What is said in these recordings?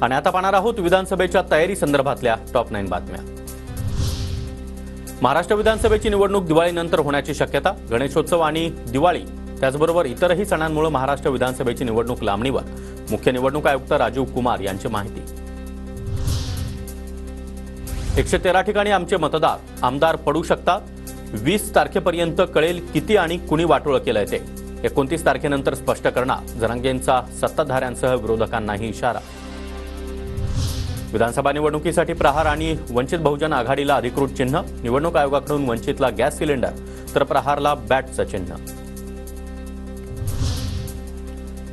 आणि आता पाहणार आहोत विधानसभेच्या तयारी संदर्भातल्या टॉप 9 बातम्या। महाराष्ट्र विधानसभेची निवडणूक दिवाळीनंतर होण्याची शक्यता। गणेशोत्सव आणि दिवाळी त्याचबरोबर इतरही सणांमुळे महाराष्ट्र विधानसभेची निवडणूक लांबणीवर। मुख्य निवडणूक आयुक्त राजीव कुमार यांची माहिती। 113 ठिकाणी आमचे मतदार आमदार पडू शकतात। 20 तारखेपर्यंत कळेल किती आणि कुणी वाटोळ केलंय ते। 29 तारखेनंतर स्पष्ट करणार। जरांगेंचा सत्ताधाऱ्यांसह विरोधकांनाही इशारा। विधानसभा निवडणुकीसाठी प्रहार आणि वंचित बहुजन आघाडीला अधिकृत चिन्ह। निवडणूक आयोगाकडून वंचितला गॅस सिलेंडर तर प्रहारला बॅटचं चिन्ह।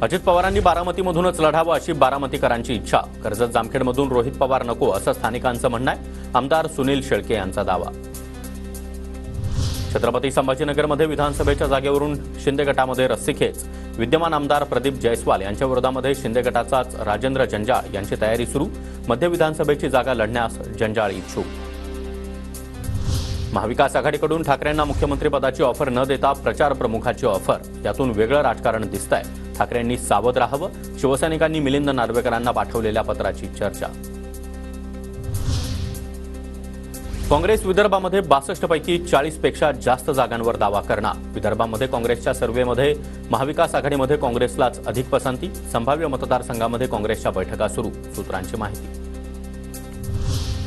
अजित पवारांनी बारामतीमधूनच लढावं अशी बारामतीकरांची इच्छा। कर्जत जामखेडमधून रोहित पवार नको असं स्थानिकांचं म्हणणं आहे। आमदार सुनील शेळके यांचा दावा। छत्रपती संभाजीनगरमध्ये विधानसभेच्या जागेवरून शिंदे गटामध्ये रस्सीखेच। विद्यमान आमदार प्रदीप जयस्वाल यांच्या विरोधामध्ये शिंदे गटाचाच राजेंद्र जंजाळ यांची तयारी सुरू। मध्य विधानसभेची जागा लढण्यास जंजाळ इच्छुक। महाविकास आघाडीकडून ठाकरेंना मुख्यमंत्रीपदाची ऑफर न देता प्रचार प्रमुखाची ऑफर। यातून वेगळं राजकारण दिसतंय। ठाकरेंनी सावध राहावं। शिवसैनिकांनी मिलिंद नार्वेकरांना पाठवलेल्या पत्राची चर्चा। काँग्रेस विदर्भामध्ये 62 पैकी 40 पेक्षा जास्त जागांवर दावा करणार। विदर्भामध्ये काँग्रेसच्या सर्व्हेमध्ये महाविकास आघाडीमध्ये काँग्रेसलाच अधिक पसंती। संभाव्य मतदारसंघामध्ये काँग्रेसच्या बैठका सुरू। सूत्रांची माहिती।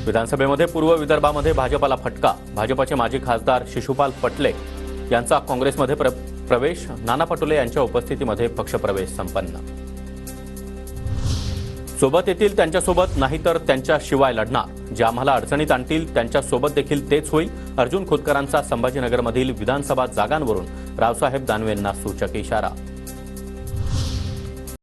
विधानसभेमध्ये पूर्व विदर्भामध्ये भाजपला फटका। भाजपचे माजी खासदार शिशुपाल पटले यांचा काँग्रेसमध्ये प्रवेश। नाना पटोले यांच्या उपस्थितीमध्ये पक्षप्रवेश संपन्न। सोबत येतील त्यांच्यासोबत नाही तर त्यांच्याशिवाय लढणार। जे आम्हाला अडचणीत आणतील त्यांच्यासोबत देखील तेच होईल। अर्जुन खोतकरांचा संभाजीनगरमधील विधानसभा जागांवरून रावसाहेब दानवेंना सूचक इशारा।